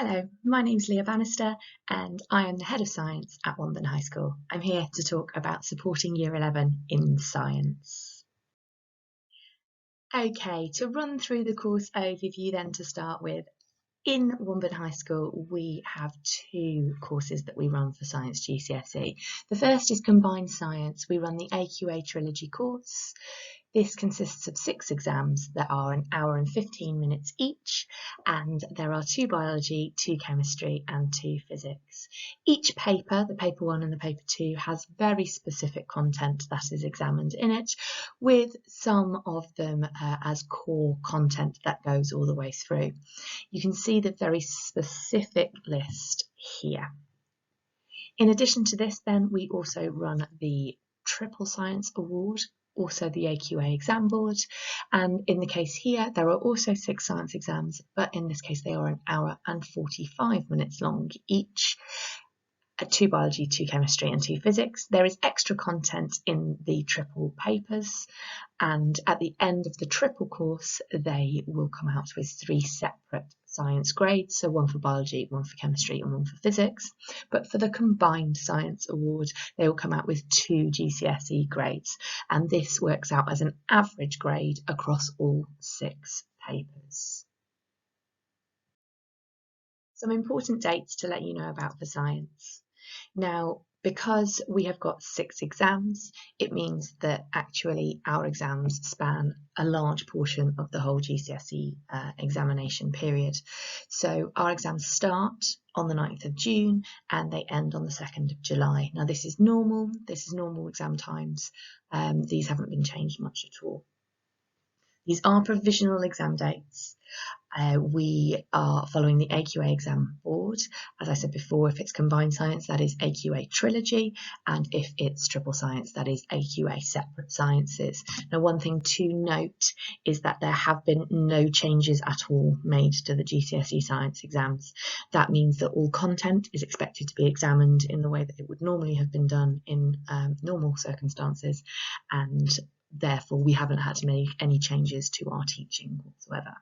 Hello, my name's Leah Bannister and I am the Head of Science at Wombourne High School. I'm here to talk about supporting Year 11 in science. Okay, to run through the course overview then to start with, in Wombourne High School we have two courses that we run for Science GCSE. The first is Combined Science. We run the AQA Trilogy course. This consists of 6 exams that are an hour and 15 minutes each, and there are 2 biology, 2 chemistry and 2 physics. Each paper, the paper 1 and the paper 2, has very specific content that is examined in it, with some of them as core content that goes all the way through. You can see the very specific list here. In addition to this then, we also run the Triple Science Award, also the AQA exam board, and in the case here there are also 6 science exams, but in this case they are an hour and 45 minutes long each. 2 biology, 2 chemistry and 2 physics. There is extra content in the triple papers, and at the end of the triple course they will come out with 3 separate science grades, so 1 for biology, 1 for chemistry and 1 for physics. But for the Combined Science Award they will come out with 2 GCSE grades, and this works out as an average grade across all 6 papers. Some important dates to let you know about for science. Now, because we have got 6 exams, it means that actually our exams span a large portion of the whole GCSE examination period. So our exams start on the 9th of June and they end on the 2nd of July. Now this is normal exam times. These haven't been changed much at all. These are provisional exam dates. We are following the AQA exam board. As I said before, if it's Combined Science, that is AQA Trilogy, and if it's Triple Science, that is AQA Separate Sciences. Now, one thing to note is that there have been no changes at all made to the GCSE science exams. That means that all content is expected to be examined in the way that it would normally have been done in normal circumstances, and therefore we haven't had to make any changes to our teaching whatsoever.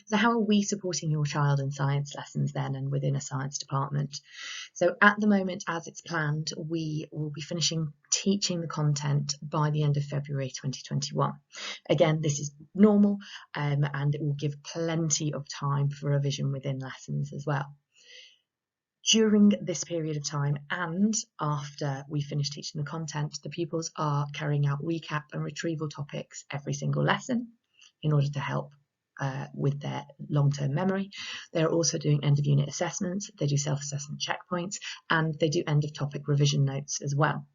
So how are we supporting your child in science lessons then and within a science department? So at the moment, as it's planned, we will be finishing teaching the content by the end of February 2021. Again, this is normal and it will give plenty of time for revision within lessons as well. During this period of time and after we finish teaching the content, the pupils are carrying out recap and retrieval topics every single lesson in order to help with their long-term memory. They're also doing end-of-unit assessments, they do self-assessment checkpoints, and they do end-of-topic revision notes as well.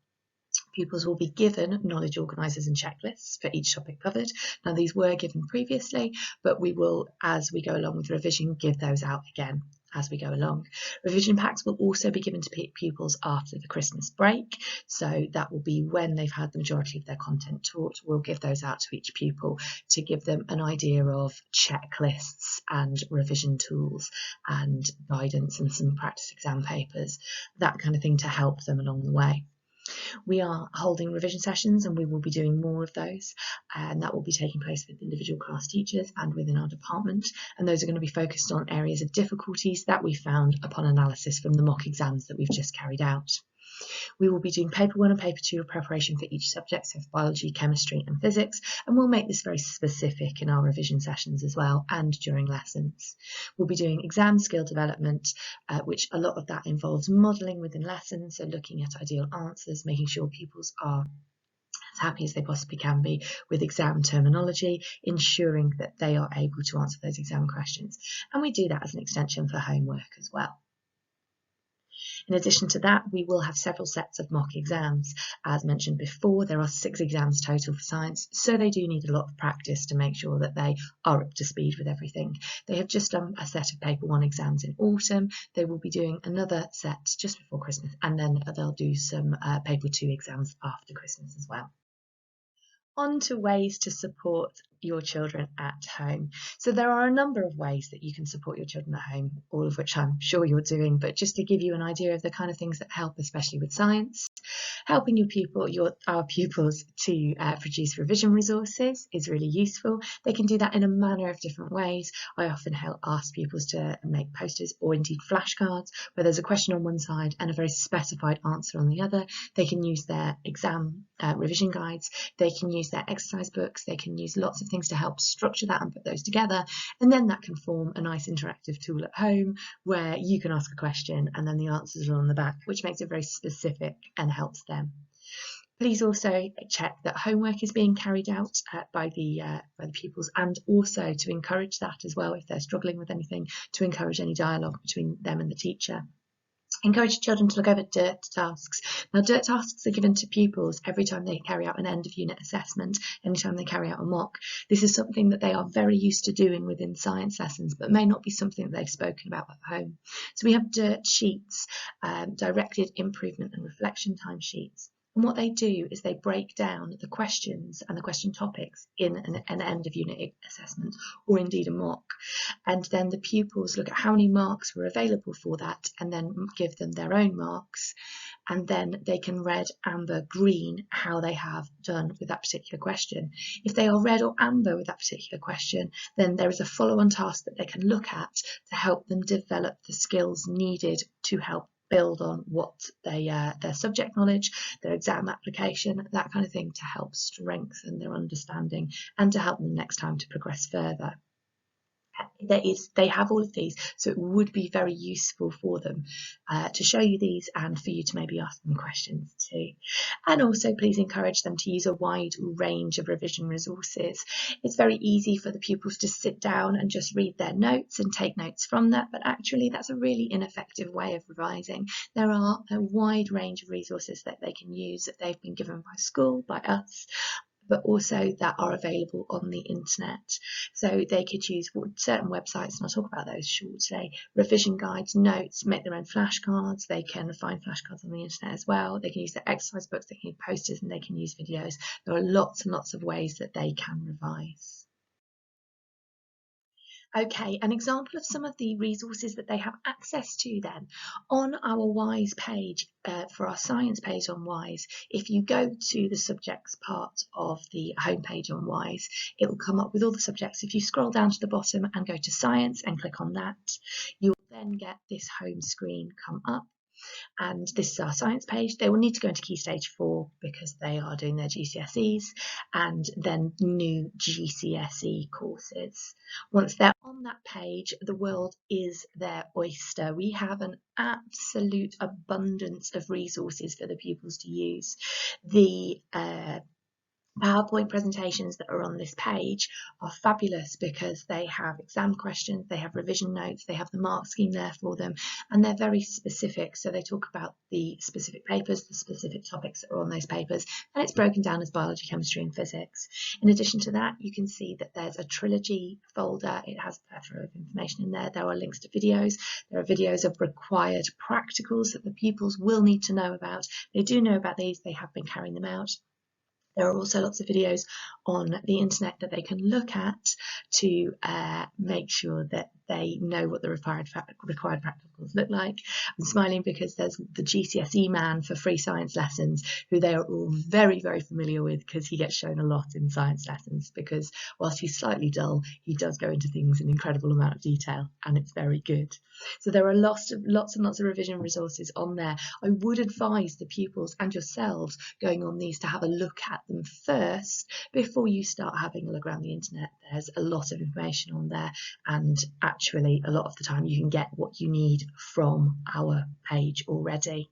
Pupils will be given knowledge organisers and checklists for each topic covered. Now these were given previously, but we will, as we go along with revision, give those out again as we go along. Revision packs will also be given to pupils after the Christmas break, so that will be when they've had the majority of their content taught. We'll give those out to each pupil to give them an idea of checklists and revision tools and guidance and some practice exam papers, that kind of thing, to help them along the way. We are holding revision sessions and we will be doing more of those, and that will be taking place with individual class teachers and within our department, and those are going to be focused on areas of difficulties that we found upon analysis from the mock exams that we've just carried out. We will be doing paper 1 and paper 2 of preparation for each subject, so biology, chemistry and physics, and we'll make this very specific in our revision sessions as well and during lessons. We'll be doing exam skill development, which a lot of that involves modelling within lessons, so looking at ideal answers, making sure pupils are as happy as they possibly can be with exam terminology, ensuring that they are able to answer those exam questions. And we do that as an extension for homework as well. In addition to that, we will have several sets of mock exams. As mentioned before, there are 6 exams total for science, so they do need a lot of practice to make sure that they are up to speed with everything. They have just done a set of paper 1 exams in autumn. They will be doing another set just before Christmas, and then they'll do some paper 2 exams after Christmas as well. on to ways to support your children at home. So there are a number of ways that you can support your children at home, all of which I'm sure you're doing, but just to give you an idea of the kind of things that help, especially with science, helping our pupils to produce revision resources is really useful. They can do that in a manner of different ways. I often ask pupils to make posters or indeed flashcards where there's a question on one side and a very specified answer on the other. They can use their exam revision guides, they can use their exercise books, they can use lots of things to help structure that and put those together, and then that can form a nice interactive tool at home where you can ask a question and then the answers are on the back, which makes it very specific and helps them. Please also check that homework is being carried out by the pupils, and also to encourage that as well if they're struggling with anything, to encourage any dialogue between them and the teacher. Encourage children to look over DIRT tasks. Now, DIRT tasks are given to pupils every time they carry out an end of unit assessment, anytime they carry out a mock. This is something that they are very used to doing within science lessons, but may not be something that they've spoken about at home. So we have DIRT sheets, directed improvement and reflection time sheets. And what they do is they break down the questions and the question topics in an end of unit assessment, or indeed a mock. And then the pupils look at how many marks were available for that and then give them their own marks. And then they can red, amber, green how they have done with that particular question. If they are red or amber with that particular question, then there is a follow-on task that they can look at to help them develop the skills needed to help build on what their subject knowledge, their exam application, that kind of thing, to help strengthen their understanding and to help them next time to progress further. They have all of these, so it would be very useful for them to show you these and for you to maybe ask them questions too. And also please encourage them to use a wide range of revision resources. It's very easy for the pupils to sit down and just read their notes and take notes from that, but actually that's a really ineffective way of revising. There are a wide range of resources that they can use that they've been given by school, by us, but also that are available on the internet. So they could use certain websites, and I'll talk about those shortly, revision guides, notes, make their own flashcards. They can find flashcards on the internet as well. They can use their exercise books, they can use posters, and they can use videos. There are lots and lots of ways that they can revise. Okay, an example of some of the resources that they have access to then on our WISE page, for our science page on WISE, if you go to the subjects part of the homepage on WISE, it will come up with all the subjects. If you scroll down to the bottom and go to science and click on that, you will then get this home screen come up. And this is our science page. They will need to go into Key Stage 4 because they are doing their GCSEs and then new GCSE courses. Once they're on that page, the world is their oyster. We have an absolute abundance of resources for the pupils to use. The PowerPoint presentations that are on this page are fabulous because they have exam questions, they have revision notes, they have the mark scheme there for them, and they're very specific. So they talk about the specific papers, the specific topics that are on those papers, and it's broken down as biology, chemistry and physics. In addition to that, you can see that there's a trilogy folder. It has a plethora of information in there. There are links to videos. There are videos of required practicals that the pupils will need to know about. They do know about these, they have been carrying them out. There are also lots of videos on the internet that they can look at to make sure that they know what the required practicals look like. I'm smiling because there's the GCSE man for free science lessons, who they are all very, very familiar with because he gets shown a lot in science lessons, because whilst he's slightly dull, he does go into things in an incredible amount of detail, and it's very good. So there are lots and lots of revision resources on there. I would advise the pupils and yourselves going on these to have a look at them first before you start having a look around the internet. There's a lot of information on there, and actually a lot of the time you can get what you need from our page already.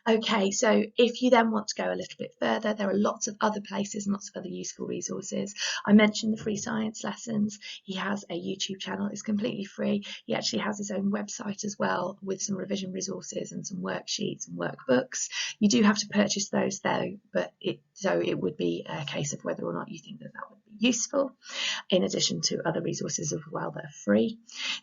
Okay, so if you then want to go a little bit further, there are lots of other places and lots of other useful resources. I mentioned the free science lessons. He has a YouTube channel. It's completely free. He actually has his own website as well with some revision resources and some worksheets and workbooks. You do have to purchase those though, but it would be a case of whether or not you think that would be useful, in addition to other resources as well that are free.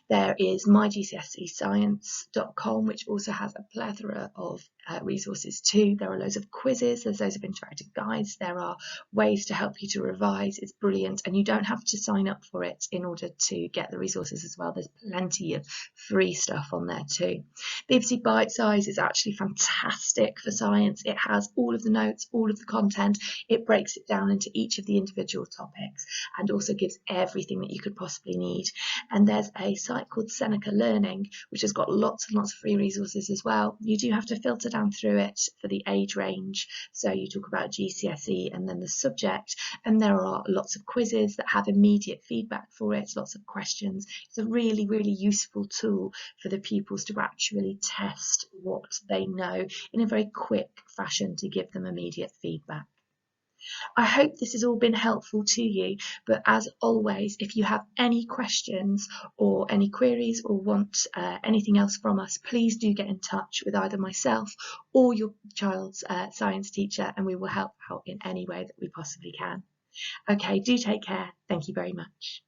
There is mygcsescience.com, which also has a plethora of resources too. There are loads of quizzes, there's loads of interactive guides, there are ways to help you to revise. It's brilliant, and you don't have to sign up for it in order to get the resources as well. There's plenty of free stuff on there too. BBC Bite Size is actually fantastic for science. It has all of the notes, all of the content. It breaks it down into each of the individual topics and also gives everything that you could possibly need. And there's a site called Seneca Learning, which has got lots and lots of free resources as well. You do have to filter down through it for the age range. So you talk about GCSE and then the subject, and there are lots of quizzes that have immediate feedback for it, lots of questions. It's a really, really useful tool for the pupils to actually test what they know in a very quick fashion to give them immediate feedback. I hope this has all been helpful to you, but as always, if you have any questions or any queries or want anything else from us, please do get in touch with either myself or your child's science teacher, and we will help out in any way that we possibly can. Okay, do take care. Thank you very much.